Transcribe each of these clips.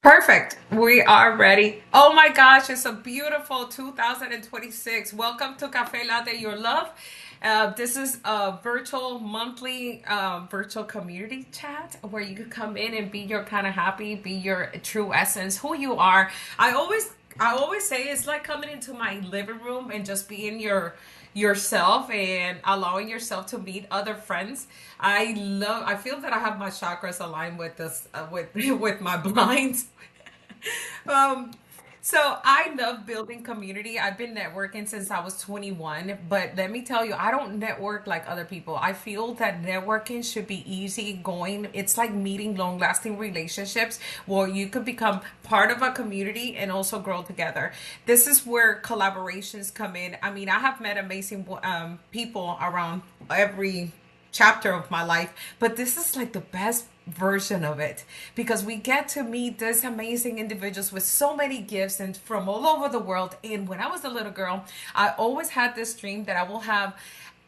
Perfect. We are ready. Oh my gosh, it's a beautiful 2026. Welcome to Cafe Latte, your love. This is a virtual monthly virtual community chat where you could come in and be your kind of happy, be your true essence, who you are. I always say it's like coming into my living room and just being yourself and allowing yourself to meet other friends. I feel that I have my chakras aligned with this with with my blinds. um, so I love building community. I've been networking since I was 21, but let me tell you, I don't network like other people. I feel that networking should be easy going. It's like meeting long-lasting relationships where you could become part of a community and also grow together. This is where collaborations come in. I mean, I have met amazing people around every chapter of my life, but this is like the best version of it because we get to meet these amazing individuals with so many gifts and from all over the world. And when I was a little girl, I always had this dream that I will have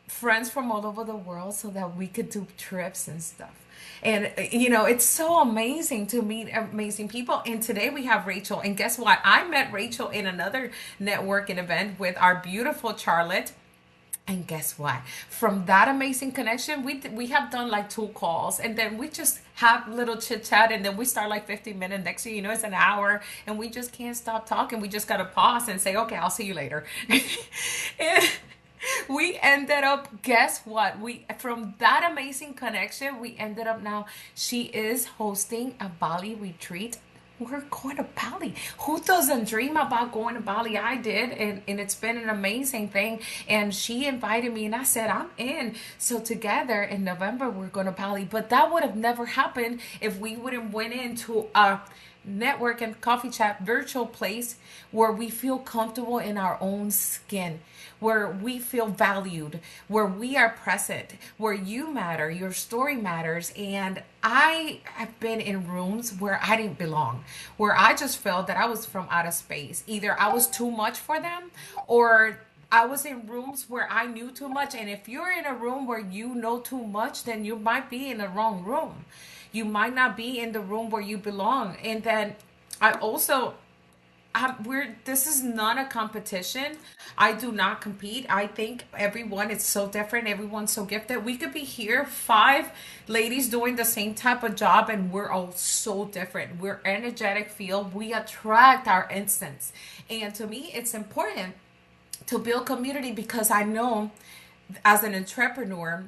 friends from all over the world so that we could do trips and stuff. And it's so amazing to meet amazing people. And today we have Rachel. And guess what? I met Rachel in another networking event with our beautiful Charlotte. And guess what? From that amazing connection, we have done like two calls, and then we just have little chit chat, and then we start like 15 minutes. Next thing you know, it's an hour, and we just can't stop talking. We just gotta pause and say, "Okay, I'll see you later." And we ended up, guess what? We from that amazing connection, we ended up now. She is hosting a Bali retreat. We're going to Bali. Who doesn't dream about going to Bali? I did, and it's been an amazing thing. And she invited me, and I said, I'm in. So together in November, we're going to Bali. But that would have never happened if we wouldn't went into a network and coffee chat virtual place where we feel comfortable in our own skin, where we feel valued, where we are present, where you matter, your story matters. And I have been in rooms where I didn't belong, where I just felt that I was from outer space. Either I was too much for them, or I was in rooms where I knew too much. And if you're in a room where you know too much, then you might be in the wrong room. You might not be in the room where you belong. And then I also we're this is not a competition. I do not compete. I think everyone is so different, everyone's so gifted. We could be here five ladies doing the same type of job, and we're all so different. We're energetic field, we attract our instance. And to me it's important to build community because I know as an entrepreneur,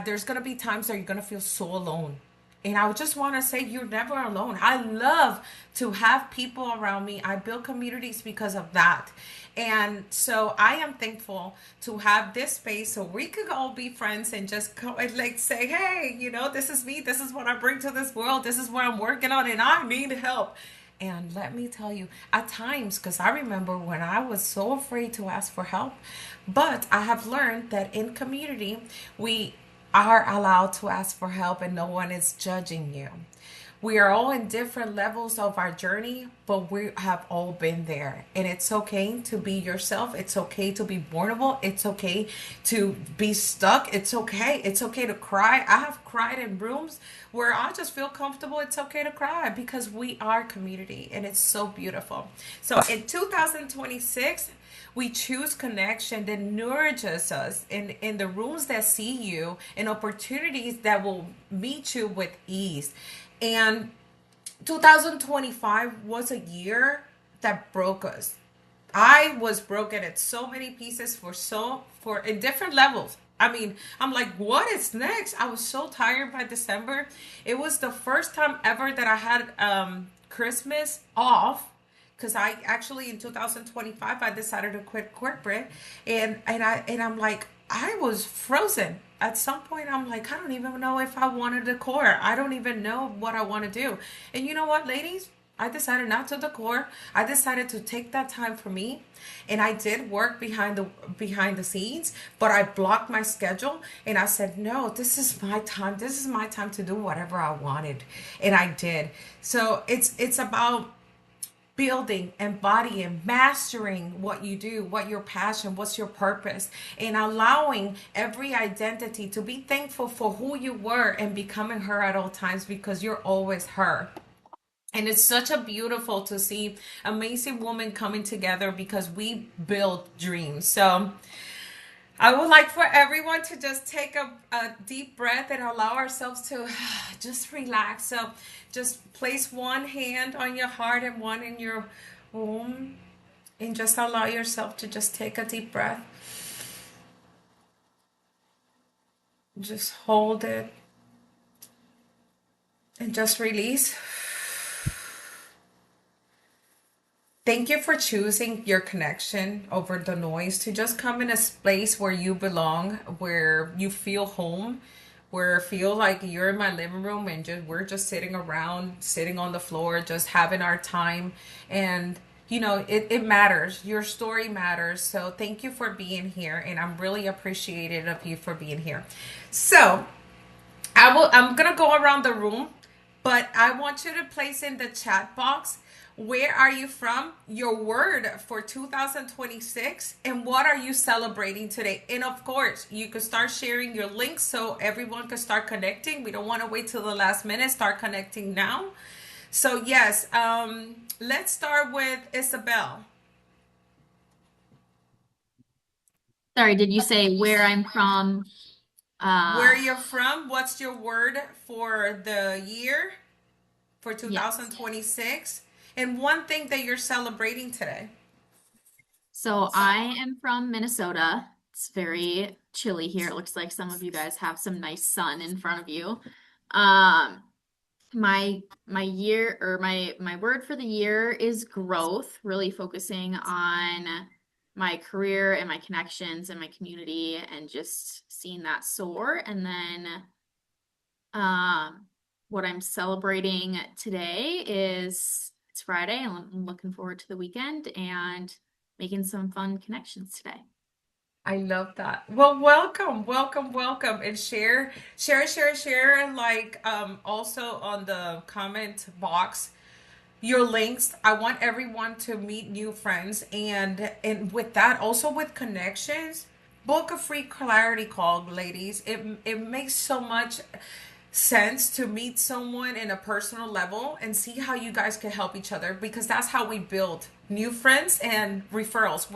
there's going to be times that you're going to feel so alone. And I just want to say you're never alone. I love to have people around me. I build communities because of that. And so I am thankful to have this space so we could all be friends and just go and like say, hey, this is me. This is what I bring to this world. This is what I'm working on and I need help. And let me tell you, at times, because I remember when I was so afraid to ask for help, but I have learned that in community, we are allowed to ask for help and no one is judging you. We are all in different levels of our journey, but we have all been there. And it's okay to be yourself. It's okay to be vulnerable. It's okay to be stuck. It's okay. It's okay to cry. I have cried in rooms where I just feel comfortable. It's okay to cry because we are community and it's so beautiful. So in 2026, we choose connection that nourishes us in the rooms that see you and opportunities that will meet you with ease. And 2025 was a year that broke us. I was broken at so many pieces for in different levels. I mean, I'm like, what is next? I was so tired by December. It was the first time ever that I had Christmas off because I actually in 2025 I decided to quit corporate, and I'm like I was frozen. At some point I'm like I don't even know if I wanted to decor. I don't even know what I want to do. And you know what, ladies? I decided not to decor. I decided to take that time for me, and I did work behind the scenes, but I blocked my schedule and I said, "No, this is my time. This is my time to do whatever I wanted." And I did. So it's about building, embodying, mastering what you do, what your passion, what's your purpose, and allowing every identity to be thankful for who you were and becoming her at all times because you're always her. And it's such a beautiful to see amazing women coming together because we build dreams. So I would like for everyone to just take a deep breath and allow ourselves to just relax. So just place one hand on your heart and one in your womb, and just allow yourself to just take a deep breath. Just hold it and just release. Thank you for choosing your connection over the noise to just come in a space where you belong, where you feel home, where feel like you're in my living room and just we're just sitting around, sitting on the floor, just having our time. And it matters. Your story matters. So thank you for being here. And I'm really appreciative of you for being here. So I'm gonna go around the room, but I want you to place in the chat box where are you from, your word for 2026, and what are you celebrating today. And of course, you could start sharing your links so everyone can start connecting. We don't want to wait till the last minute. Start connecting now. So yes, let's start with Isabel. Sorry, did you say where I'm from? Where Uh, you're from? What's your word for the year for yes. 2026? And one thing that you're celebrating today. So I am from Minnesota. It's very chilly here. It looks like some of you guys have some nice sun in front of you. Um, my year or my word for the year is growth, really focusing on my career and my connections and my community and just seeing that soar. And then Um, what I'm celebrating today is it's Friday, and I'm looking forward to the weekend and making some fun connections today. I love that. Well, welcome, welcome, welcome, and share. Like, also on the comment box, your links. I want everyone to meet new friends, and with that, also with connections. Book a free clarity call, ladies. It makes so much sense to meet someone in a personal level and see how you guys can help each other, because that's how we build new friends and referrals.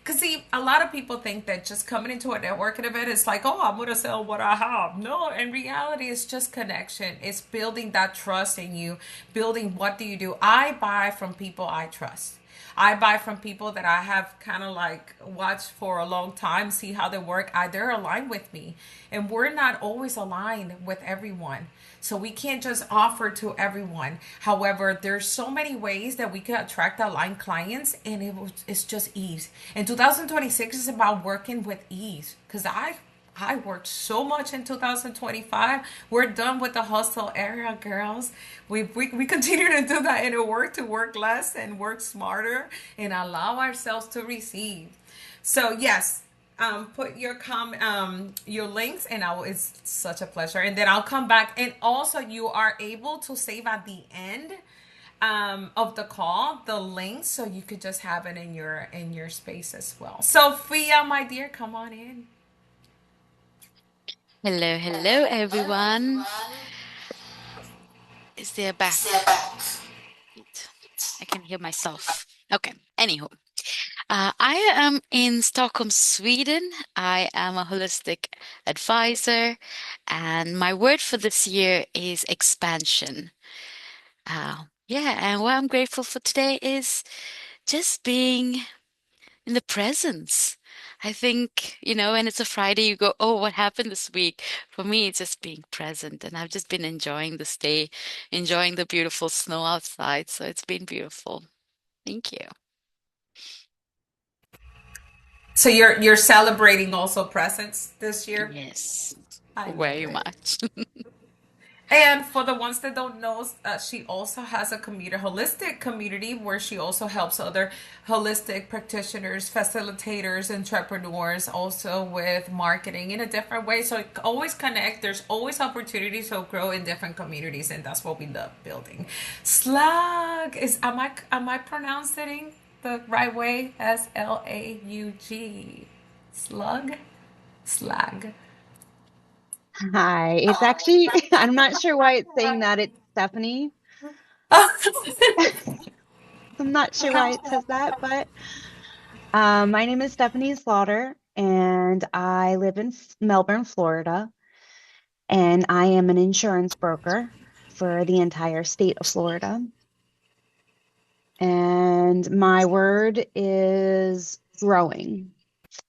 Because see, a lot of people think that just coming into a networking event is like, oh, I'm gonna sell what I have. No, in reality, it's just connection. It's building that trust in you, building what do you do. I buy from people I trust. I buy from people that I have kind of like watched for a long time, see how they work. They're aligned with me. And we're not always aligned with everyone. So we can't just offer to everyone. However, there's so many ways that we can attract aligned clients, and it's just ease. And 2026 is about working with ease, because I worked so much in 2025. We're done with the hustle era, girls. We continue to do that, and it work to work less and work smarter and allow ourselves to receive. So yes, put your links, and it's such a pleasure. And then I'll come back, and also you are able to save at the end of the call the links, so you could just have it in your space as well. Sophia, my dear, come on in. Hello, hello, everyone. Is there back? Wait, I can hear myself. Okay, anywho, I am in Stockholm, Sweden. I am a holistic advisor, and my word for this year is expansion. Yeah, and what I'm grateful for today is just being in the presence. I think, when it's a Friday, you go, oh, what happened this week? For me, it's just being present. And I've just been enjoying this day, enjoying the beautiful snow outside. So it's been beautiful. Thank you. So you're celebrating also presents this year. Yes, I love very it. much. And for the ones that don't know, she also has a community, holistic community, where she also helps other holistic practitioners, facilitators, entrepreneurs, also with marketing in a different way. So always connect. There's always opportunities to grow in different communities, and that's what we love building. Slug is am I pronouncing the right way? SLAUG. Slug, slag. Hi, it's actually, I'm not sure why it's saying that. It's Stephanie. I'm not sure why it says that, but my name is Stephanie Slaughter, and I live in Melbourne, Florida, and I am an insurance broker for the entire state of Florida. And my word is growing.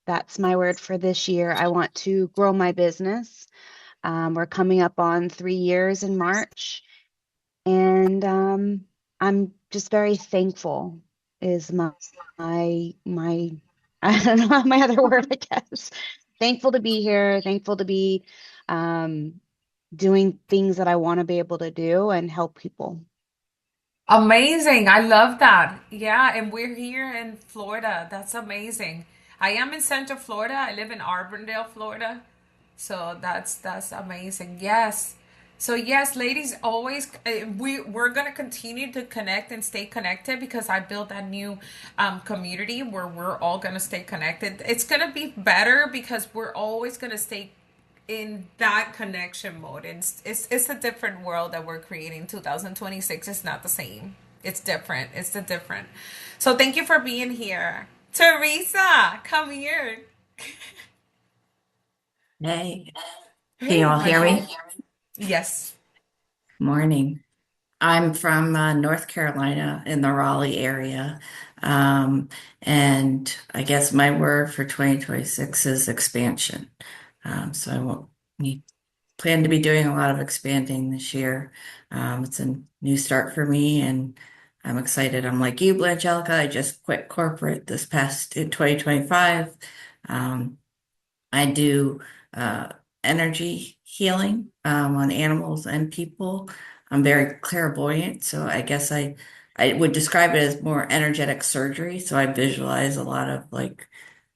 That's my word for this year. I want to grow my business. We're coming up on 3 years in March, and I'm just very thankful is my I don't know my other word, I guess. Thankful to be here, thankful to be um, doing things that I want to be able to do and help people. Amazing. I love that. Yeah, and we're here in Florida. That's amazing. I am in Central Florida. I live in Auburndale, Florida. So that's amazing. Yes. So yes, ladies, always we're gonna continue to connect and stay connected because I built that new community where we're all gonna stay connected. It's gonna be better because we're always gonna stay in that connection mode. And it's a different world that we're creating. 2026 is not the same. It's different. It's the different. So thank you for being here. Teresa, come here. Hey, can you Hey, all my hear dear. me? Yes. Morning. I'm from North Carolina in the Raleigh area. Um, and I guess my word for 2026 is expansion. So I won't need plan to be doing a lot of expanding this year. It's a new start for me and I'm excited. I'm like you, Blangelika. I just quit corporate this past in 2025. Um, I do uh, energy healing on animals and people. I'm very clairvoyant, so I guess I would describe it as more energetic surgery. So I visualize a lot of like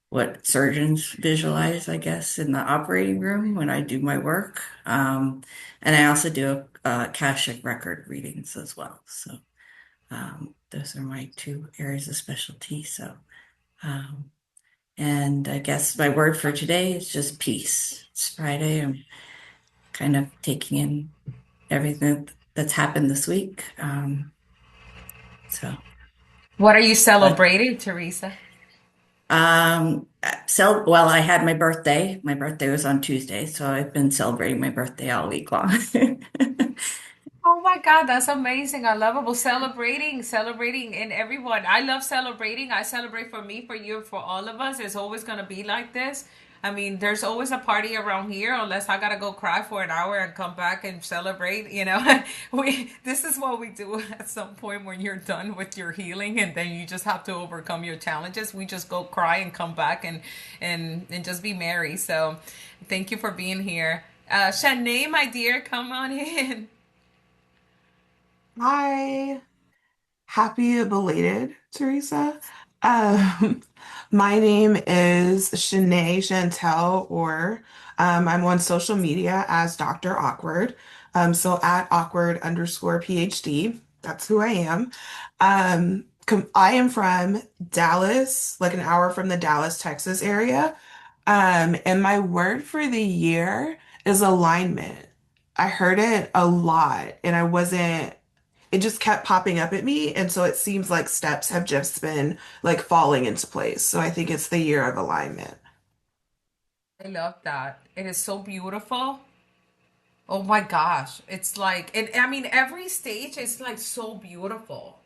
what surgeons visualize, I guess, in the operating room when I do my work. And I also do Akashic record readings as well. So those are my two areas of specialty. So. Um, and I guess my word for today is just peace. It's Friday. I'm kind of taking in everything that's happened this week. So, What are you but celebrating, Teresa? well, I had my birthday. My birthday was on Tuesday, so I've been celebrating my birthday all week long. Oh my God, that's amazing. I love it. Well, celebrating, and everyone. I love celebrating. I celebrate for me, for you, for all of us. It's always going to be like this. I mean, there's always a party around here, unless I gotta go cry for an hour and come back and celebrate. This is what we do at some point when you're done with your healing, and then you just have to overcome your challenges. We just go cry and come back and just be merry. So, thank you for being here, Shanae, my dear. Come on in. Hi, happy belated, Teresa. Um, my name is Shanae Chantel, or I'm on social media as Dr. Awkward. So at awkward underscore PhD, that's who I am. I am from Dallas, like an hour from the Dallas, Texas area. And my word for the year is alignment. I heard it a lot and it just kept popping up at me. And so it seems like steps have just been like falling into place. So I think it's the year of alignment. I love that. It is so beautiful. Oh my gosh. It's like, and I mean, every stage is like so beautiful.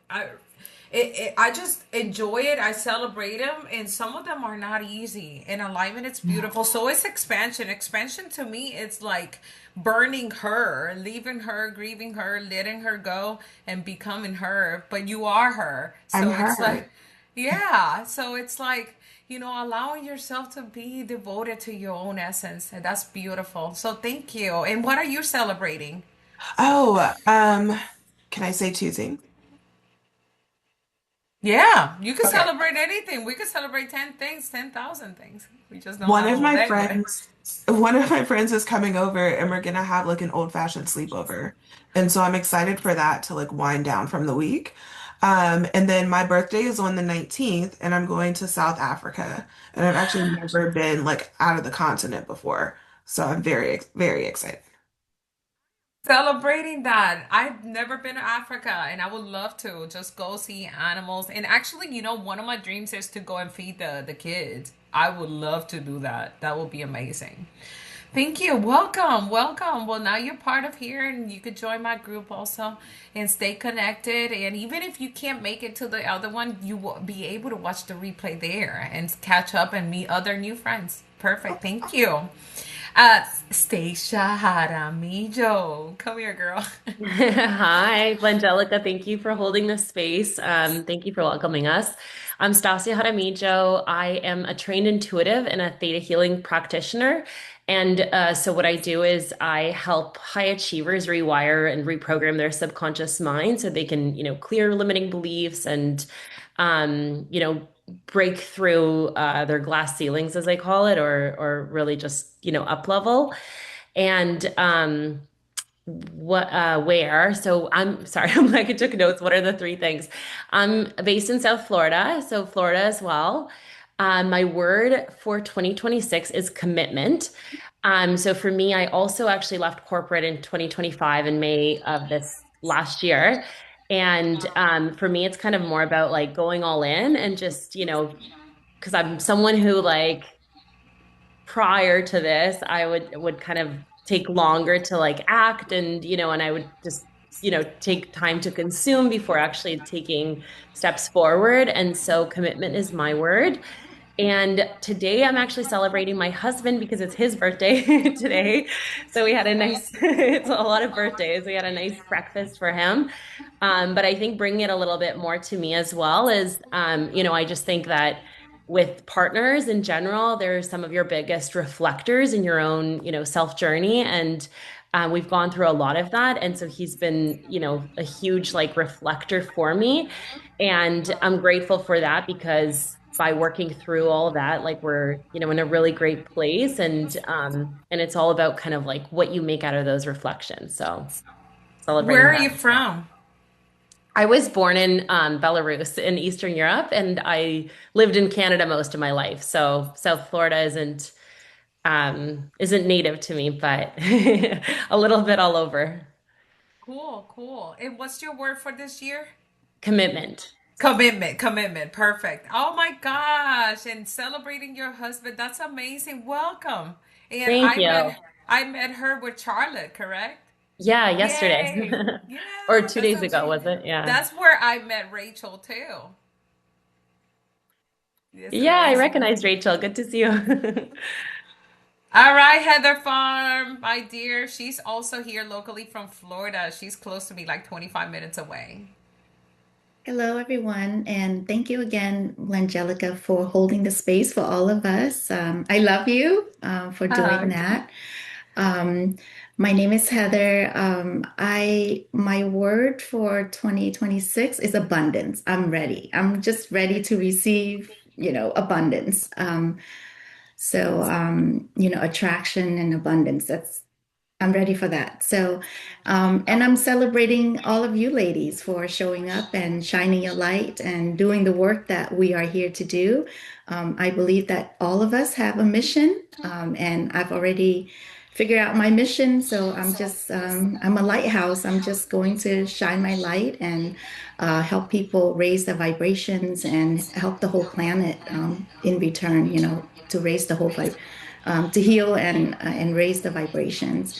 I just enjoy it. I celebrate them, and some of them are not easy. In alignment, it's beautiful. So it's expansion. Expansion to me, it's like burning her, leaving her, grieving her, letting her go, and becoming her. But you are her. I'm So it's her. like, yeah. So it's like, allowing yourself to be devoted to your own essence. And that's beautiful. So thank you. And what are you celebrating? Oh, can I say two things? Yeah, you can Okay. celebrate anything. We could celebrate 10 things, 10,000 things. We just don't One have of all my day, but friends, one of my friends is coming over and we're gonna have like an old-fashioned sleepover. And so I'm excited for that to like wind down from the week. And then my birthday is on the 19th and I'm going to South Africa. And I've actually never been like out of the continent before. So I'm very, very excited. Celebrating that. I've never been to Africa and I would love to just go see animals. And actually, one of my dreams is to go and feed the kids. I would love to do that. That would be amazing. Thank you. Welcome. Welcome. Well, now you're part of here and you could join my group also and stay connected. And even if you can't make it to the other one, you will be able to watch the replay there and catch up and meet other new friends. Perfect. Thank you. Uh, Stacia Jaramillo. Come here, girl. Hi, Blangelika. Thank you for holding this space. Thank you for welcoming us. I'm Stasia Jaramillo. I am a trained intuitive and a theta healing practitioner. And so what I do is I help high achievers rewire and reprogram their subconscious mind so they can, clear limiting beliefs and, break through their glass ceilings, as I call it, or really just, up level. And where. So I'm sorry, I'm like, I took notes. What are the three things? I'm based in South Florida, so Florida as well. My word for 2026 is commitment. So for me, I also actually left corporate in 2025 in May of this last year. And for me, it's kind of more about like going all in and just, because I'm someone who like prior to this, I would kind of take longer to like act and and I would just take time to consume before actually taking steps forward. And so commitment is my word. And today I'm actually celebrating my husband because it's his birthday today. So we had a nice, it's a lot of birthdays. We had a nice breakfast for him. But I think bringing it a little bit more to me as well is, I just think that with partners in general, they're some of your biggest reflectors in your own, self journey. And we've gone through a lot of that. And so he's been, a huge like reflector for me. And I'm grateful for that because by working through all of that, like we're, in a really great place. And it's all about kind of like what you make out of those reflections. So Where celebrating are that. you from? I was born in Belarus in Eastern Europe, and I lived in Canada most of my life. So South Florida isn't native to me, but a little bit all over. Cool, cool. And what's your word for this year? Commitment. Commitment, commitment. Perfect. Oh my gosh. And celebrating your husband. That's amazing. Welcome. And Thank you. I met her with Charlotte, correct? Yeah, yesterday Yay. or Yeah, two that's days ago, amazing. was it? Yeah. That's where I met Rachel too. It's Yeah, I amazing. recognized Rachel. Good to see you. All right, Heather Farm, my dear. She's also here locally from Florida. She's close to me, like 25 minutes away. Hello, everyone, and thank you again, Langelica, for holding the space for all of us. I love you for doing that. Um, my name is Heather. My word for 2026 is abundance. I'm ready. I'm just ready to receive, abundance. Attraction and abundance. I'm ready for that. And I'm celebrating all of you ladies for showing up and shining your light and doing the work that we are here to do. I believe that all of us have a mission, and I've already figured out my mission. So I'm a lighthouse. I'm just going to shine my light and help people raise their vibrations and help the whole planet in return, to raise the whole to heal and raise the vibrations.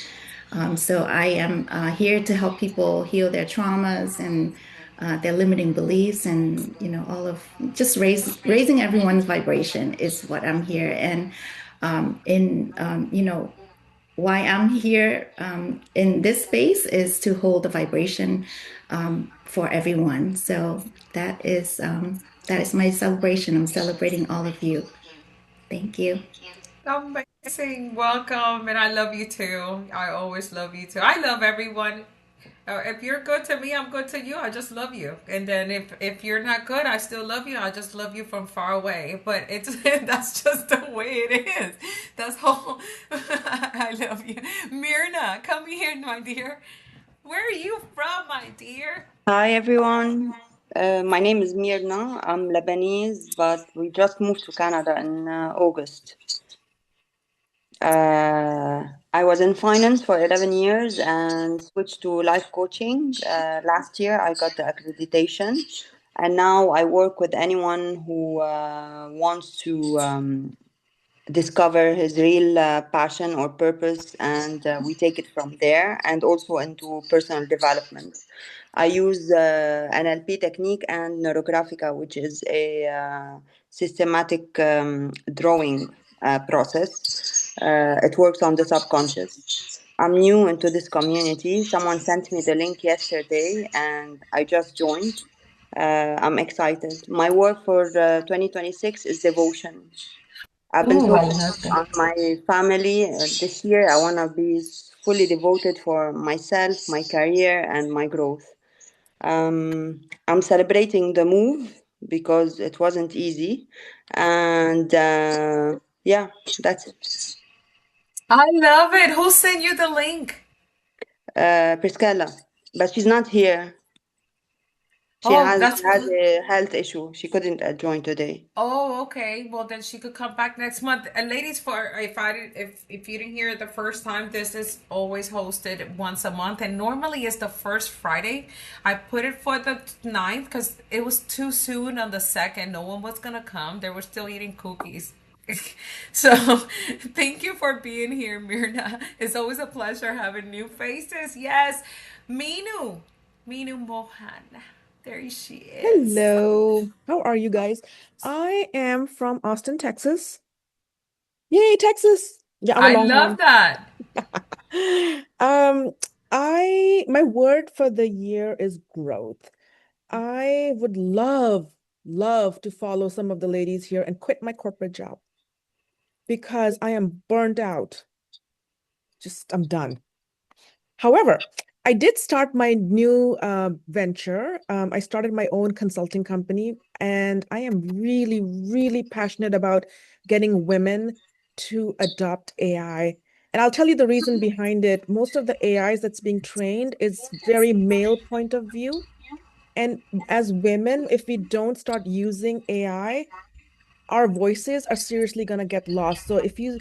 So I am here to help people heal their traumas and their limiting beliefs, and all of just raising everyone's vibration is what I'm here. And in why I'm here in this space is to hold the vibration for everyone. So that is my celebration. I'm celebrating all of you. Thank you. Amazing. Welcome. And I love you too. I always love you too. I love everyone. If you're good to me, I'm good to you. I just love you. And then if you're not good, I still love you. I just love you from far away. But it's that's just the way it is. That's whole. I love you, Mirna. Come here, my dear. Where are you from, my dear? Hi everyone. My name is Mirna. I'm Lebanese, but we just moved to Canada in August. I was in finance for 11 years and switched to life coaching. Last year, I got the accreditation, and now I work with anyone who wants to discover his real passion or purpose, and we take it from there and also into personal development. I use NLP technique and neurographica, which is a systematic drawing process. It works on the subconscious. I'm new into this community. Someone sent me the link yesterday and I just joined. I'm excited. My work for 2026 is devotion. I've been Ooh, so I love focused that. on my family. This year, I want to be fully devoted for myself, my career, and my growth. I'm celebrating the move because it wasn't easy. And yeah, that's it. I love it. Who sent you the link? Priscilla, but she's not here. She Oh, has that's had a health issue. She couldn't join today. Oh, okay. Well, then she could come back next month. And ladies, for if you didn't hear it the first time, this is always hosted once a month, and normally it's the first Friday. I put it for the 9th because it was too soon on the second. No one was gonna come. They were still eating cookies. So, thank you for being here, Mirna. It's always a pleasure having new faces. Yes, Minu Mohan. There she is. Hello. How are you guys? I am from Austin, Texas. Yay, Texas. Yeah, I'm a I love Longhorn. that. Um, my word for the year is growth. I would love to follow some of the ladies here and quit my corporate job because I am burned out. I'm done. However, I did start my new venture. I started my own consulting company, and I am really passionate about getting women to adopt AI. And I'll tell you the reason behind it. Most of the AIs that's being trained is very male point of view. And as women, if we don't start using AI, our voices are seriously going to get lost. So if you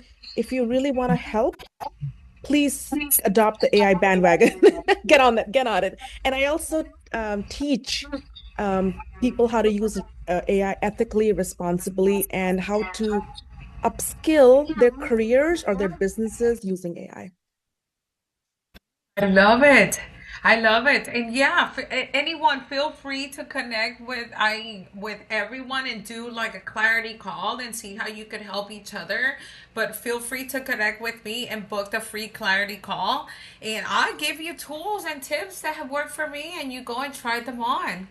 really want to help, please adopt the AI bandwagon. Get on that, get on it. And I also teach people how to use AI ethically, responsibly, and how to upskill their careers or their businesses using AI. I love it. I love it. And yeah, anyone feel free to connect with everyone and do like a clarity call and see how you could help each other. But feel free to connect with me and book the free clarity call. And I give you tools and tips that have worked for me and you go and try them on.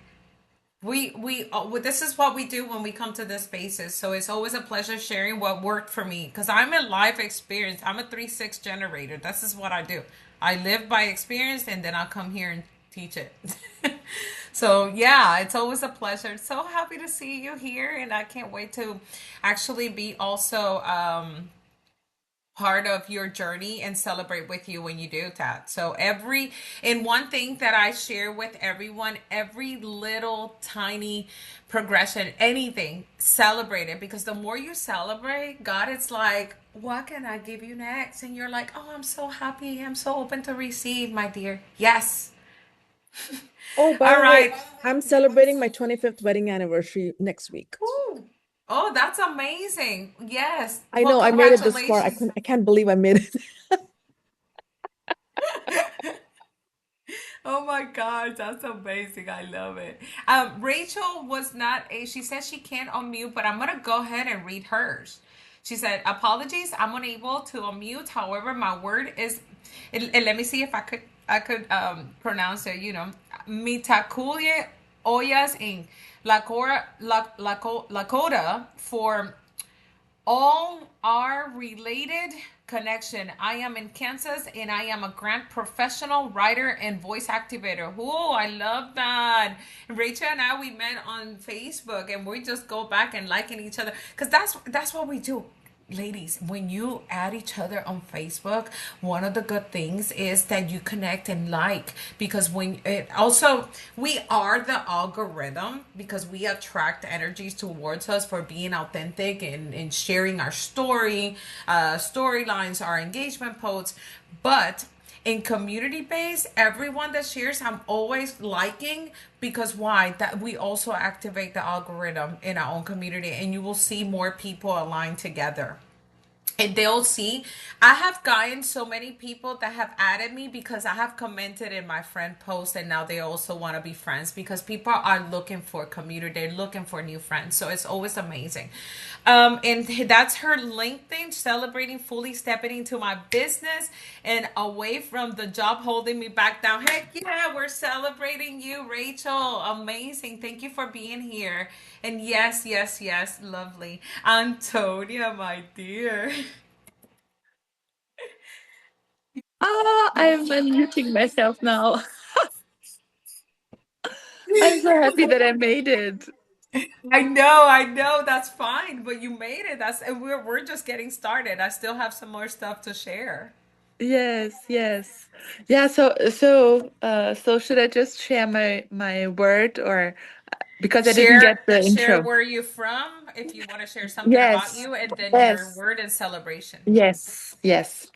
Well, this is what we do when we come to the spaces. So it's always a pleasure sharing what worked for me because I'm a life experience. I'm a 3-6 generator. This is what I do. I live by experience and then I'll come here and teach it. So yeah, it's always a pleasure. So happy to see you here and I can't wait to actually be also part of your journey and celebrate with you when you do that. So one thing that I share with everyone, every little tiny progression, anything, celebrate it because the more you celebrate, God, it's like, what can I give you next? And you're like, oh, I'm so happy. I'm so open to receive, my dear. Yes. Oh, by All the way, right. I'm celebrating my 25th wedding anniversary next week. Ooh. Oh, that's amazing. Yes. I Well, know I made it this far. congratulations. I can't believe I made it. Oh my gosh, that's amazing. I love it. Rachel was not she said she can't unmute, but I'm gonna go ahead and read hers. She said, apologies, I'm unable to unmute. However, my word is let me see if I could pronounce it, Mitakuye Oyas in Lakota for all are related connection. I am in Kansas and I am a grant professional writer and voice activator. Oh, I love that. Rachel and I, we met on Facebook and we just go back and liking each other because that's what we do. ladies, when you add each other on Facebook, one of the good things is that you connect and like, because when it also, we are the algorithm because we attract energies towards us for being authentic and sharing our storylines, our engagement posts. But in community base, everyone that shares, I'm always liking, because why? That we also activate the algorithm in our own community, and you will see more people align together. And they'll see, I have gotten so many people that have added me because I have commented in my friend post, and now they also want to be friends because people are looking for community, they're looking for new friends. So it's always amazing. And that's her LinkedIn, celebrating fully stepping into my business and away from the job holding me back down. Heck yeah, we're celebrating you, Rachel. Amazing. Thank you for being here. And yes, yes, yes, lovely. Antonia, my dear. Ah, I'm unmuting myself now. I'm so happy that I made it. I know, that's fine, but you made it. That's and we're just getting started. I still have some more stuff to share. Yes, yes. Yeah, so should I just share my word or because I didn't get the Share intro. where you're from if you want to share something about Yes. you, and then your Yes. word and celebration. Yes. Yes.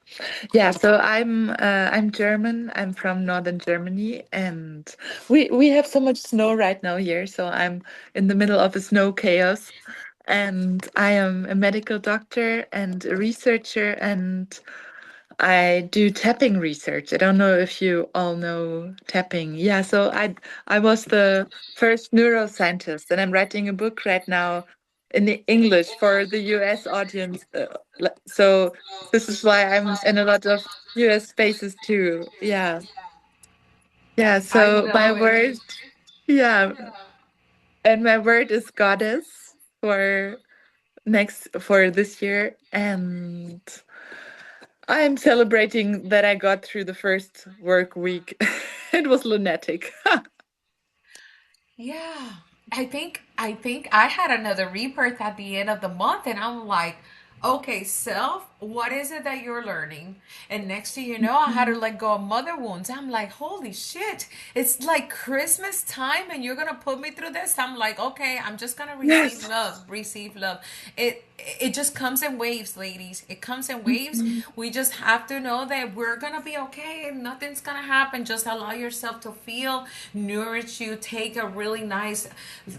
Yeah, so I'm German. I'm from northern Germany and we have so much snow right now here, so I'm in the middle of a snow chaos. And I am a medical doctor and a researcher, and I do tapping research. I don't know if you all know tapping. Yeah, so I was the first neuroscientist, and I'm writing a book right now in the English for the US audience. So this is why I'm in a lot of US spaces too. Yeah. Yeah, I so my love it. word, yeah, and my word is goddess for for this year, and I'm celebrating that I got through the first work week. It was lunatic. Yeah. I think I had another rebirth at the end of the month, and I'm like, okay, self, what is it that you're learning? And next thing you know, I had to let go of mother wounds. I'm like, holy shit. It's like Christmas time and you're gonna put me through this. I'm like, okay, I'm just gonna receive Yes. love, receive love. It just comes in waves, ladies. It comes in waves. Mhm. We just have to know that we're gonna be okay. Nothing's gonna happen. Just allow yourself to feel, nourish you, take a really nice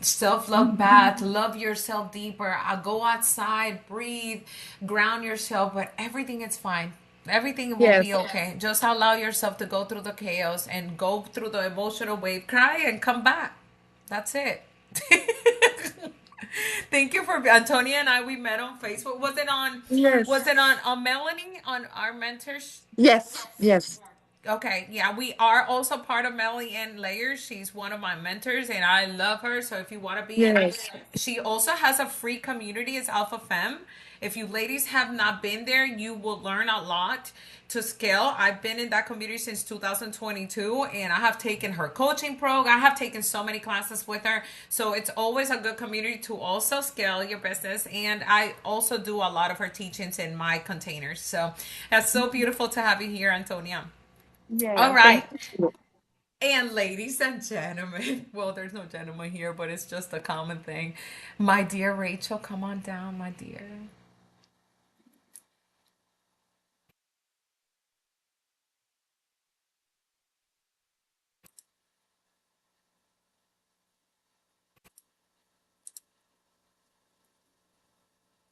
self-love bath, Mhm. love yourself deeper. Go outside, breathe, ground yourself, but everything is fine. Everything will be Yes. okay. Just allow yourself to go through the chaos and go through the emotional wave, cry and come back. That's it. Thank you for Antonia and I. We met on Facebook. Was Yes. it on Melanie on our mentors? Yes. Yes. Okay, yeah, we are also part of Melly and Layers. She's one of my mentors, and I love her. So if you want to be, Yes. she also has a free community. It's Alpha Femme. If you ladies have not been there, you will learn a lot to scale. I've been in that community since 2022, and I have taken her coaching program. I have taken so many classes with her. So it's always a good community to also scale your business. And I also do a lot of her teachings in my containers. So that's so beautiful to have you here, Antonia. All Yeah. right. Thank you. And ladies and gentlemen, well, there's no gentleman here, but it's just a common thing. My dear Rachel, come on down, my dear.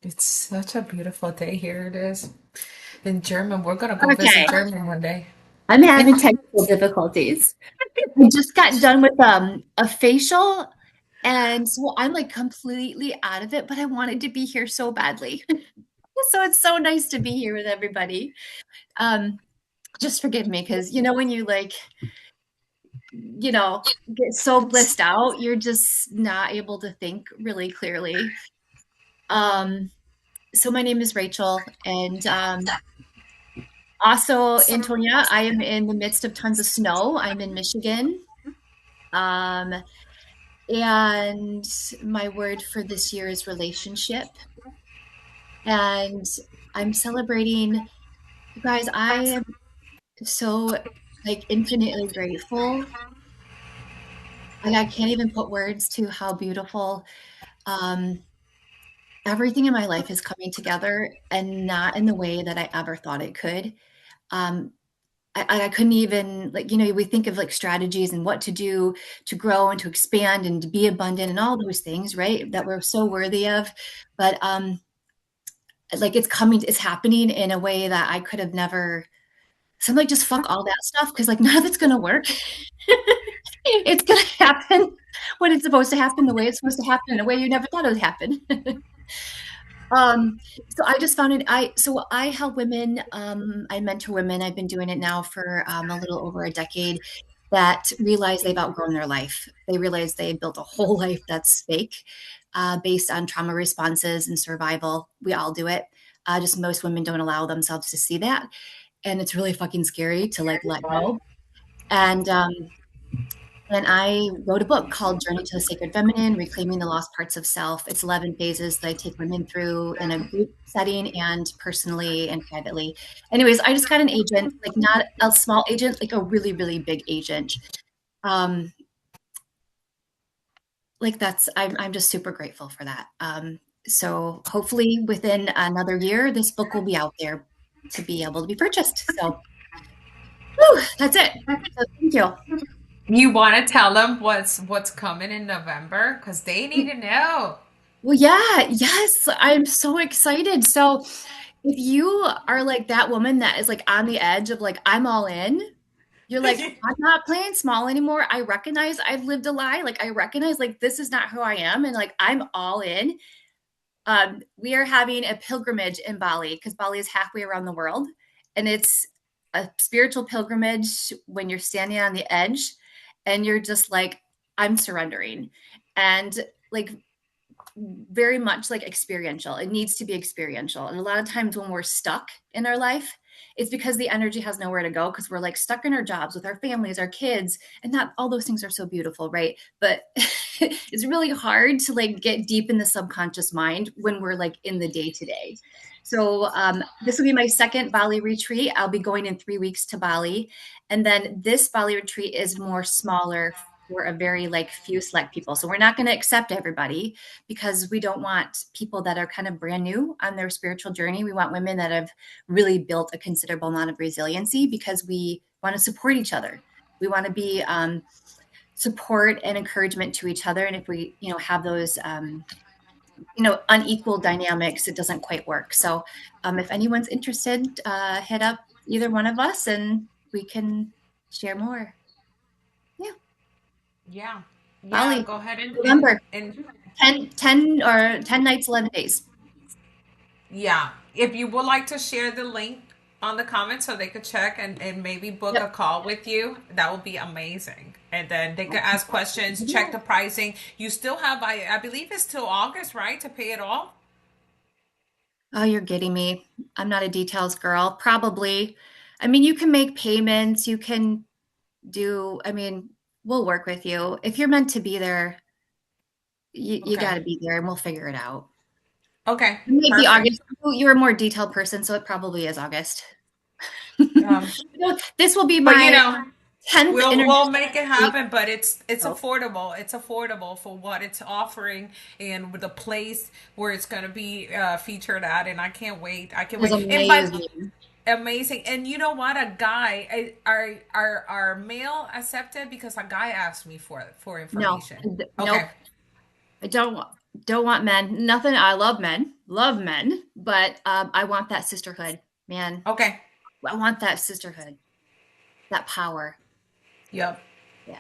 It's such a beautiful day. Here it is. In German. We're going to go visit Okay, Germany one day. I'm having technical difficulties. I just got done with a facial, and so I'm like completely out of it, but I wanted to be here so badly. So it's so nice to be here with everybody. Um, just forgive me because when you like, get so blissed out, you're just not able to think really clearly. Um, so my name is Rachel, and also Antonia, I am in the midst of tons of snow. I'm in Michigan. Um, and my word for this year is relationship. And I'm celebrating, you guys, I am so like infinitely grateful. Like I can't even put words to how beautiful um, everything in my life is coming together and not in the way that I ever thought it could. Um, I couldn't even like, we think of like strategies and what to do to grow and to expand and to be abundant and all those things, right? That we're so worthy of. But like it's happening in a way that I could have never. So I'm like, just fuck all that stuff because like none of it's gonna work. It's gonna happen when it's supposed to happen, the way it's supposed to happen, in a way you never thought it would happen. Um, so I just found it. I help women. I mentor women. I've been doing it now for a little over a decade. That realize they've outgrown their life. They realize they built a whole life that's fake, based on trauma responses and survival. We all do it. Just most women don't allow themselves to see that, and it's really fucking scary to like let go. And I wrote a book called Journey to the Sacred Feminine, Reclaiming the Lost Parts of Self. It's 11 phases that I take women through in a group setting and personally and privately. Anyways, I just got an agent, like not a small agent, like a really, really big agent. Um, like I'm just super grateful for that. So hopefully within another year, this book will be out there to be able to be purchased. So that's it. So thank you. You want to tell them what's coming in November? Because they need to know. Well, yeah, yes, I'm so excited. So, if you are like that woman that is like on the edge of like, I'm all in, you're like, I'm not playing small anymore. I recognize I've lived a lie. Like, I recognize like this is not who I am. And like, I'm all in. We are having a pilgrimage in Bali because Bali is halfway around the world. And it's a spiritual pilgrimage when you're standing on the edge and you're just like, I'm surrendering. And like, very much like experiential. It needs to be experiential. And a lot of times when we're stuck in our life, it's because the energy has nowhere to go because we're like stuck in our jobs with our families, our kids, and not all those things are so beautiful, right? But it's really hard to like get deep in the subconscious mind when we're like in the day to day. So this will be my second Bali retreat. I'll be going in 3 weeks to Bali. And then this Bali retreat is more smaller for a very like few select people. So we're not going to accept everybody because we don't want people that are kind of brand new on their spiritual journey. We want women that have really built a considerable amount of resiliency because we want to support each other. We want to be support and encouragement to each other. And if we, have those, unequal dynamics, it doesn't quite work. So if anyone's interested, hit up either one of us and we can share more. Yeah. Bali, Go ahead November. and 10 nights, 11 days. yeah. If you would like to share the link on the comments so they could check and maybe book a call with you, that would be amazing. And then they could ask questions, check the pricing. You still have, I believe it's till August, right, to pay it all? Oh, you're getting me. I'm not a details girl. Probably. I mean, you can make payments. You can we'll work with you. If you're meant to be there, you got to be there and we'll figure it out. Okay. It might be Perfect. August. You're a more detailed person, so it probably is August. This will be But my 10th we'll make it week. happen, but it's affordable. It's affordable for what it's offering and with the place where it's going to be featured at. And I can't wait. I can't It was wait. And but amazing. amazing. And you know what? A guy are male accepted because a guy asked me for No, information. nope. Okay. I don't want men. Nothing. I love men, but I want that sisterhood, man. Okay. I want that sisterhood, that power. Yep. Yeah.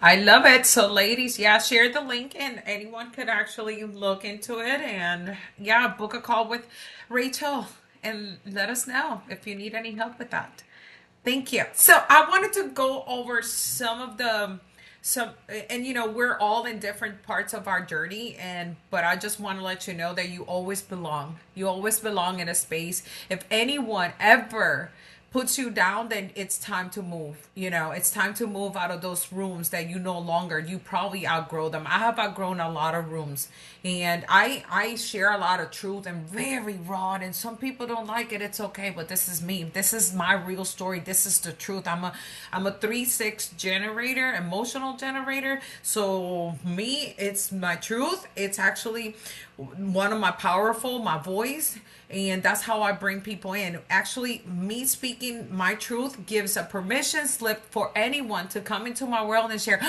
I love it. So, ladies, share the link and anyone could actually look into it and, book a call with Rachel and let us know if you need any help with that. Thank you. So, I wanted to go over and we're all in different parts of our journey but I just want to let you know that you always belong. You always belong in a space. If anyone ever puts you down, then it's time to move. It's time to move out of those rooms that you probably outgrow them. I have outgrown a lot of rooms, and I share a lot of truth and very raw, and some people don't like it. It's okay, but this is me. This is my real story. This is the truth. I'm a 3/6 generator, emotional generator. So me, it's my truth. It's actually one of my voice, and that's how I bring people in. Actually, me speaking my truth gives a permission slip for anyone to come into my world and share.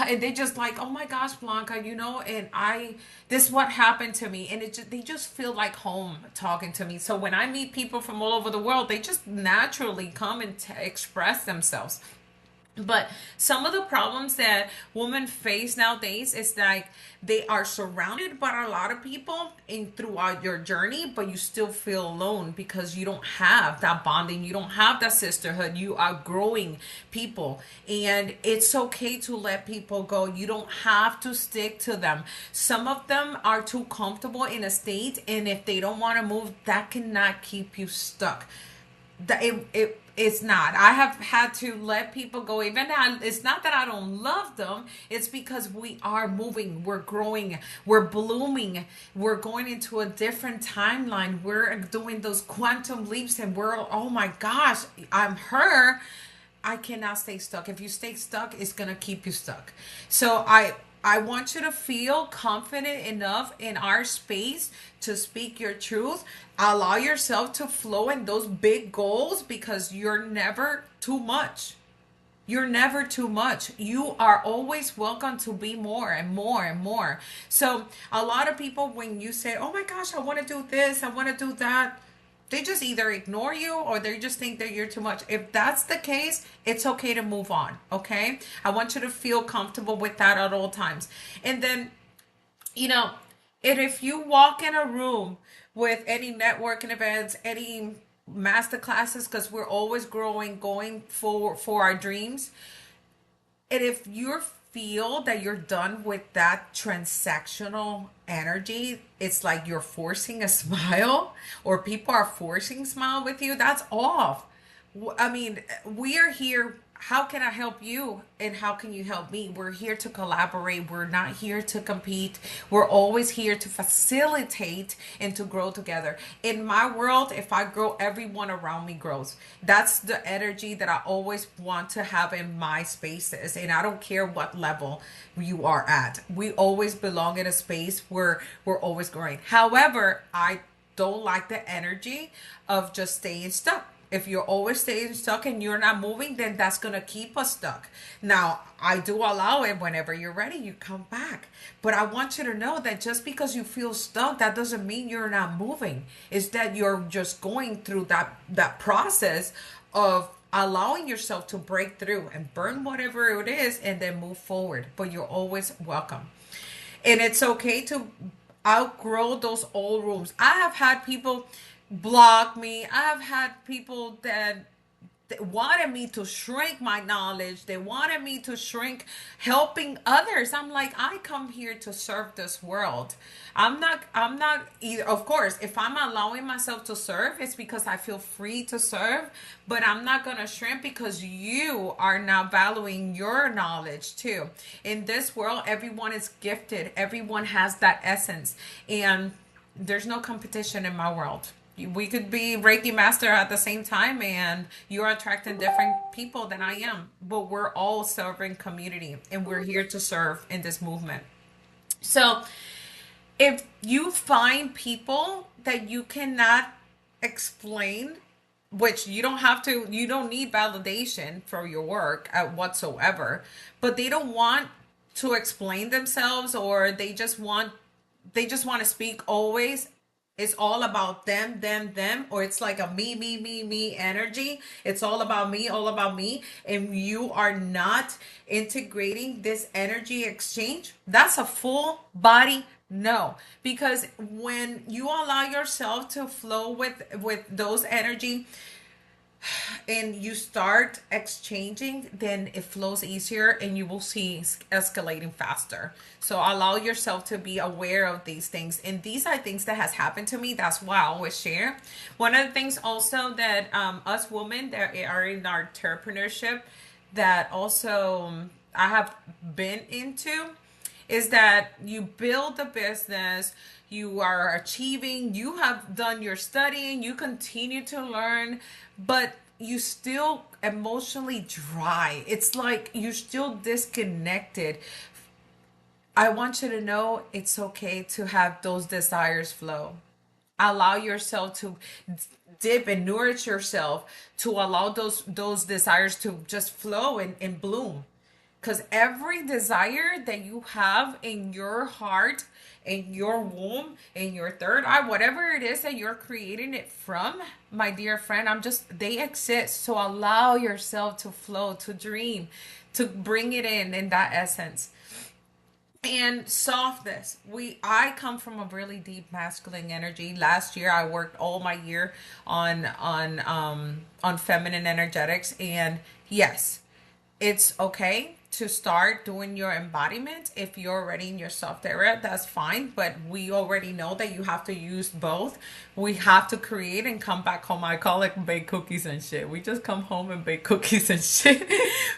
And they just like, oh my gosh, Blanca, and this is what happened to me, and they just feel like home talking to me. So when I meet people from all over the world, they just naturally come and express themselves. But some of the problems that women face nowadays is like they are surrounded by a lot of people in throughout your journey, but you still feel alone because you don't have that bonding, you don't have that sisterhood, you are growing people. And it's okay to let people go. You don't have to stick to them. Some of them are too comfortable in a state, and if they don't want to move, that cannot keep you stuck. It's not. I have had to let people go. Even now, it's not that I don't love them. It's because we are moving, we're growing, we're blooming, we're going into a different timeline. We're doing those quantum leaps, and oh my gosh, I'm her. I cannot stay stuck. If you stay stuck, it's gonna keep you stuck. So I want you to feel confident enough in our space to speak your truth. Allow yourself to flow in those big goals, because you're never too much. You're never too much. You are always welcome to be more and more and more. So a lot of people, when you say, oh my gosh, I want to do this, I want to do that, they just either ignore you or they just think that you're too much. If that's the case, it's okay to move on. Okay. I want you to feel comfortable with that at all times. And then, and if you walk in a room with any networking events, any master classes, because we're always growing, going for our dreams, and if you feel that you're done with that transactional energy, it's like you're forcing a smile, or people are forcing smile with you, that's off. I mean, we are here. How can I help you? And how can you help me? We're here to collaborate. We're not here to compete. We're always here to facilitate and to grow together. In my world, if I grow, everyone around me grows. That's the energy that I always want to have in my spaces. And I don't care what level you are at. We always belong in a space where we're always growing. However, I don't like the energy of just staying stuck. If you're always staying stuck and you're not moving, then that's going to keep us stuck. Now, I do allow it. Whenever you're ready, you come back. But I want you to know that just because you feel stuck, that doesn't mean you're not moving. It's that you're just going through that process of allowing yourself to break through and burn whatever it is and then move forward. But you're always welcome. And it's okay to outgrow those old rooms. I have had people block me. I have had people that wanted me to shrink my knowledge. They wanted me to shrink helping others. I'm like, I come here to serve this world. I'm not either. Of course, if I'm allowing myself to serve, it's because I feel free to serve, but I'm not going to shrink because you are now valuing your knowledge too. In this world, everyone is gifted. Everyone has that essence, and there's no competition in my world. We could be Reiki master at the same time, and you're attracting different people than I am, but we're all serving community, and we're here to serve in this movement. So if you find people that you cannot explain, which you don't have to, you don't need validation for your work whatsoever, but they don't want to explain themselves, or they just want to speak always. It's all about them, or it's like a me energy. It's all about me, and you are not integrating this energy exchange. That's a full body no, because when you allow yourself to flow with those energy, and you start exchanging, then it flows easier and you will see escalating faster. So allow yourself to be aware of these things. And these are things that has happened to me. That's why I always share. One of the things also that us women that are in our entrepreneurship that also I have been into is that you build the business, you are achieving, you have done your studying, you continue to learn, but you still emotionally dry. It's like you're still disconnected. I want you to know it's okay to have those desires flow. Allow yourself to dip and nourish yourself to allow those desires to just flow and bloom, because every desire that you have in your heart, in your womb, in your third eye, whatever it is that you're creating it from, my dear friend, they exist. So allow yourself to flow, to dream, to bring it in that essence. And softness, I come from a really deep masculine energy. Last year I worked all my year on feminine energetics, and yes, it's okay to start doing your embodiment. If you're already in your soft area, that's fine, but we already know that you have to use both. We have to create and come back home. I call it bake cookies and shit. We just come home and bake cookies and shit.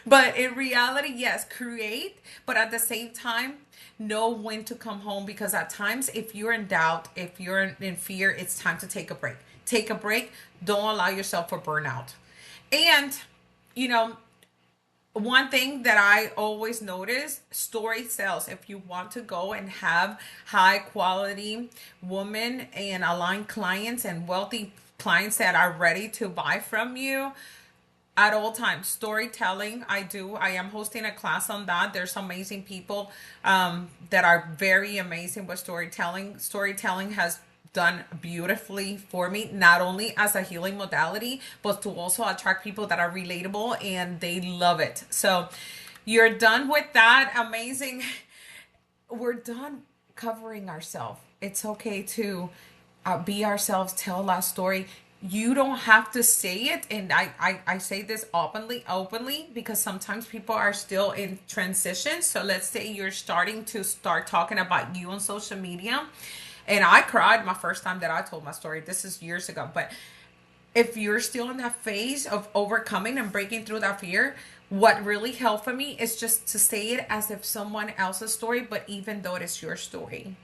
But in reality, yes, create, but at the same time know when to come home, because at times if you're in doubt, if you're in fear, it's time to take a break. Take a break. Don't allow yourself for burnout. And you know, one thing that I always notice, story sells. If you want to go and have high quality women and aligned clients and wealthy clients that are ready to buy from you, at all times, storytelling, I am hosting a class on that. There's amazing people that are very amazing with Storytelling has done beautifully for me, not only as a healing modality, but to also attract people that are relatable and they love it. So you're done with that. Amazing. We're done covering ourselves. It's okay to be ourselves, tell our story. You don't have to say it, and I say this openly, because sometimes people are still in transition. So let's say you're starting to start talking about you on social media, and I cried my first time that I told my story. This is years ago, but if you're still in that phase of overcoming and breaking through that fear, what really helped for me is just to say it as if someone else's story, but even though it is your story.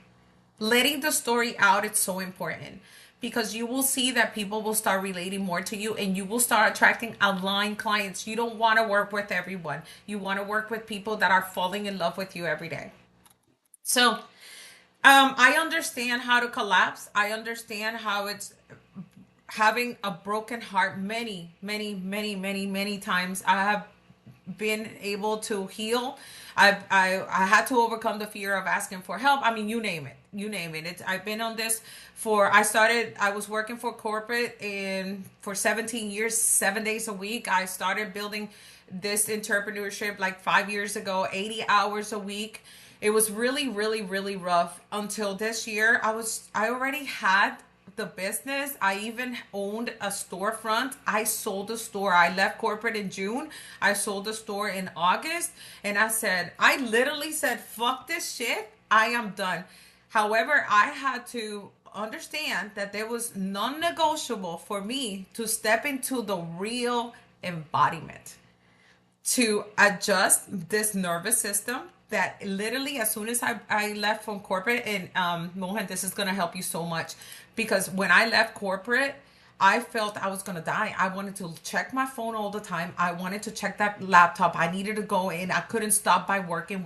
Letting the story out, it's so important, because you will see that people will start relating more to you and you will start attracting aligned clients. You don't want to work with everyone. You want to work with people that are falling in love with you every day. So I understand how to collapse. I understand how it's having a broken heart many times. I have been able to heal. I had to overcome the fear of asking for help. I mean, you name it. I've been on this I was working for corporate for 17 years, 7 days a week. I started building this entrepreneurship like 5 years ago, 80 hours a week. It was really rough until this year. I already had the business. I even owned a storefront. I sold the store. I left corporate in June. I sold the store in August. And I literally said, fuck this shit. I am done. However, I had to understand that there was non-negotiable for me to step into the real embodiment, to adjust this nervous system that literally as soon as I left from corporate, and Mohan, this is going to help you so much, because when I left corporate, I felt I was going to die. I wanted to check my phone all the time. I wanted to check that laptop. I needed to go in. I couldn't stop by working.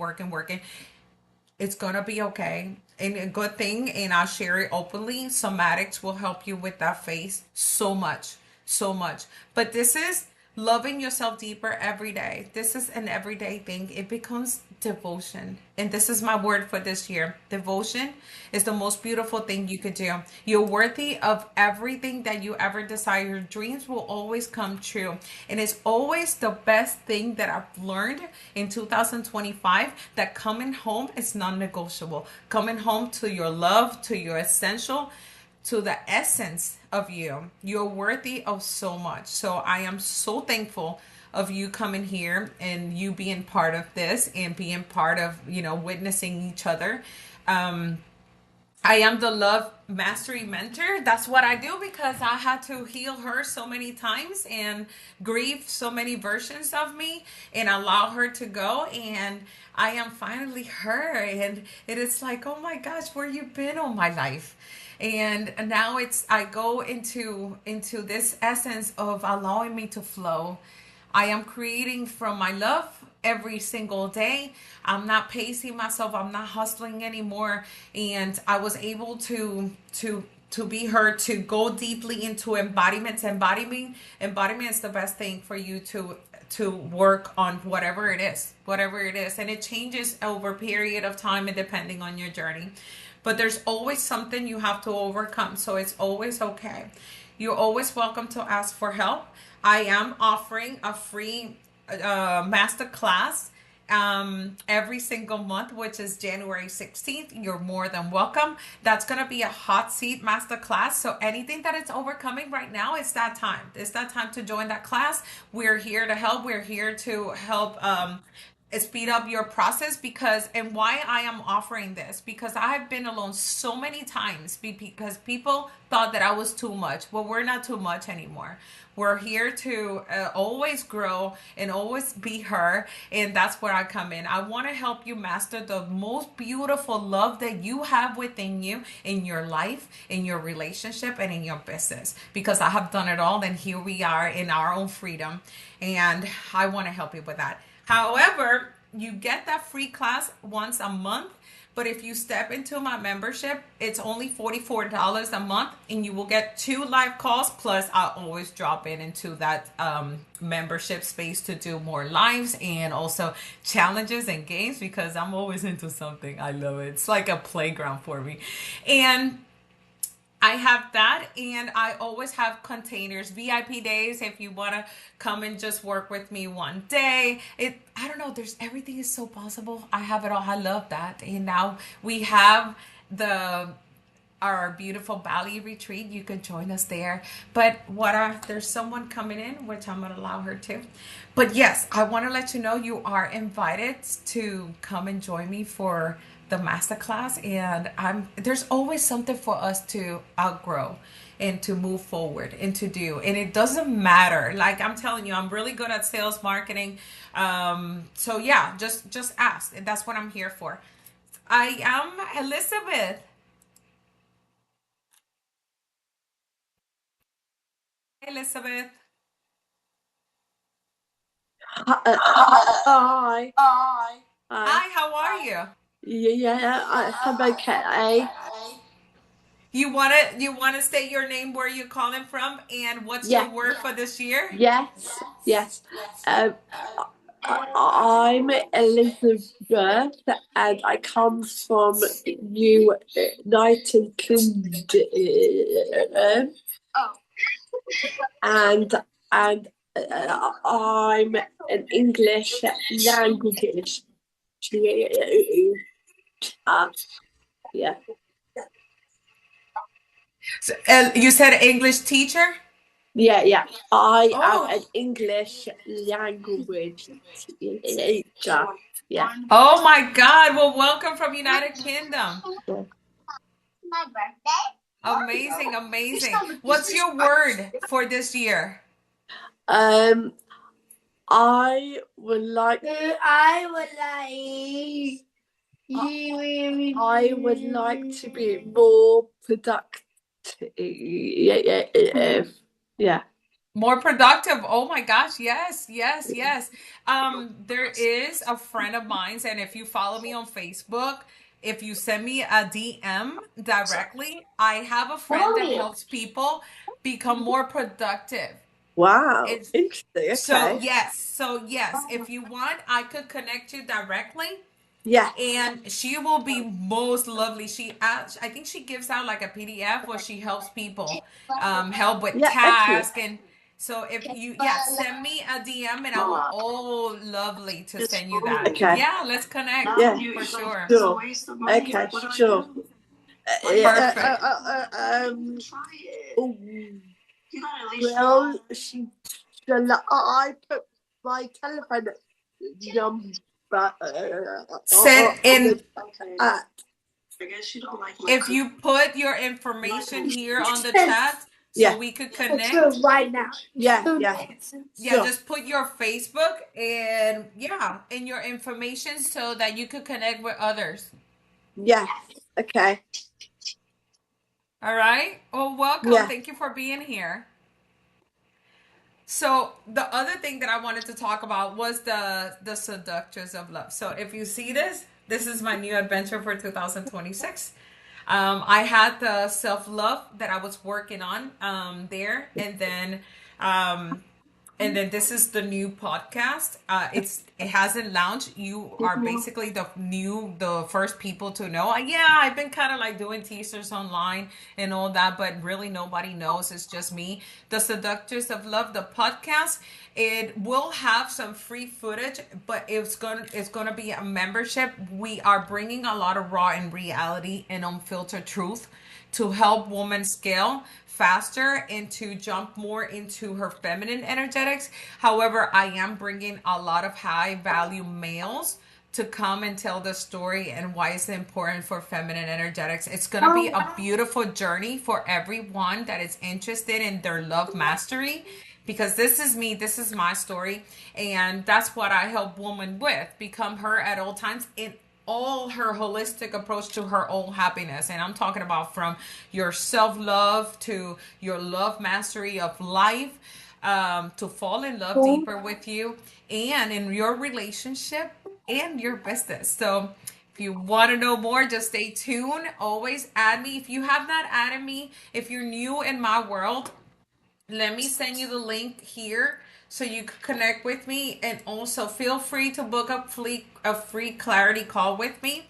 It's gonna be okay. And a good thing, and I'll share it openly, somatics will help you with that phase so much, so much. But this is loving yourself deeper every day. This is an everyday thing. It becomes devotion. And this is my word for this year. Devotion is the most beautiful thing you could do. You're worthy of everything that you ever desire. Your dreams will always come true. And it's always the best thing that I've learned in 2025, that coming home is non-negotiable. Coming home to your love, to your essential, to the essence of you. You're worthy of so much. So I am so thankful of you coming here and you being part of this and being part of, witnessing each other. I am the love mastery mentor. That's what I do because I had to heal her so many times and grieve so many versions of me and allow her to go. And I am finally her. And it is like, oh my gosh, where you been all my life? And now I go into this essence of allowing me to flow. I am creating from my love every single day. I'm not pacing myself. I'm not hustling anymore. And I was able to be her, to go deeply into embodiments. Embodiment is the best thing for you to work on whatever it is. And it changes over a period of time and depending on your journey. But there's always something you have to overcome. So it's always okay. You're always welcome to ask for help. I am offering a free masterclass every single month, which is January 16th. You're more than welcome. That's going to be a hot seat masterclass. So anything that it's overcoming right now, it's that time. It's that time to join that class. We're here to help. We're here to help speed up your process and why I am offering this, because I have been alone so many times because people thought that I was too much. Well, we're not too much anymore. We're here to always grow and always be her. And that's where I come in. I want to help you master the most beautiful love that you have within you in your life, in your relationship, and in your business. Because I have done it all. And here we are in our own freedom. And I want to help you with that. However, you get that free class once a month. But if you step into my membership, it's only $44 a month, and you will get 2 live calls. Plus, I always drop into that membership space to do more lives and also challenges and games because I'm always into something. I love it. It's like a playground for me. And I have that, and I always have containers, VIP days. If you want to come and just work with me one day, I don't know. Everything is so possible. I have it all. I love that. And now we have our beautiful Bali retreat. You can join us there. But there's someone coming in, which I'm going to allow her to. But yes, I want to let you know you are invited to come and join me for the masterclass. And there's always something for us to outgrow and to move forward and to do. And it doesn't matter. Like I'm telling you, I'm really good at sales marketing. So yeah, just ask. And that's what I'm here for. I am Elizabeth. Elizabeth. Hi. Hi, how are you? I'm okay. You wanna state your name, where you're calling from, and what's your word for this year? Yes. I'm Elizabeth, and I come from United Kingdom, and I'm an English language yeah. So, you said English teacher? Yeah. I Oh. am an English language teacher. Yeah. Oh my God. Well, welcome from United Kingdom. Amazing. What's your word for this year? I would like to be more productive. Yeah. More productive. Oh my gosh. Yes. There is a friend of mine's, and if you follow me on Facebook, if you send me a DM directly, I have a friend that helps people become more productive. Wow. It's Interesting. Okay. so yes, if you want, I could connect you directly. Yeah. And she will be most lovely. I think she gives out like a PDF where she helps people help with tasks. And so if you send me a DM, and I will lovely to send you that. Okay. Yeah, let's connect. Yeah. For sure. Sure. Okay, sure. Perfect. Well, I put my telephone number Send on in the app. if you put your information here on the Yes. chat so Yeah. we could connect. Right now. Yeah. Yeah, Sure. just put your Facebook and and your information so that you could connect with others. Yeah. Okay. All right. Well, welcome. Yeah. Thank you for being here. So the other thing that I wanted to talk about was the seductress of love. So if you see this, this is my new adventure for 2026. I had the self love that I was working on there, um, and then this is the new podcast. It hasn't launched. You are basically the first people to know. Yeah, I've been kind of like doing teasers online and all that, but really nobody knows. It's just me. The Seductress of Love, the podcast. It will have some free footage, but it's gonna be a membership. We are bringing a lot of raw and reality and unfiltered truth to help women scale faster and to jump more into her feminine energetics. However, I am bringing a lot of high value males to come and tell the story and why it's important for feminine energetics. It's going to be a beautiful journey for everyone that is interested in their love mastery, because this is me, this is my story, and that's what I help women with, become her at all times in all her holistic approach to her own happiness. And I'm talking about from your self-love to your love mastery of life, to fall in love deeper with you and in your relationship and your business. So if you want to know more, just stay tuned. Always add me. If you have not added me, if you're new in my world, let me send you the link here so you can connect with me, and also feel free to book a free clarity call with me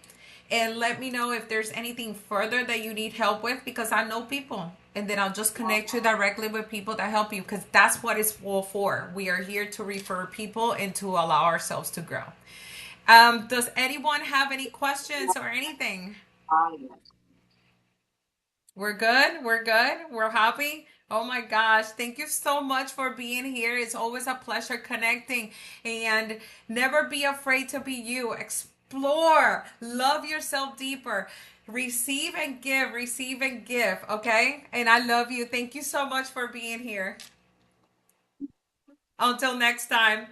and let me know if there's anything further that you need help with, because I know people, and then I'll just connect you directly with people that help you, because that's what it's all for. We are here to refer people and to allow ourselves to grow. Does anyone have any questions or anything? We're good. We're good. We're happy. Oh my gosh. Thank you so much for being here. It's always a pleasure connecting, and never be afraid to be you. Explore. Love yourself deeper. Receive and give. Receive and give. Okay. And I love you. Thank you so much for being here. Until next time.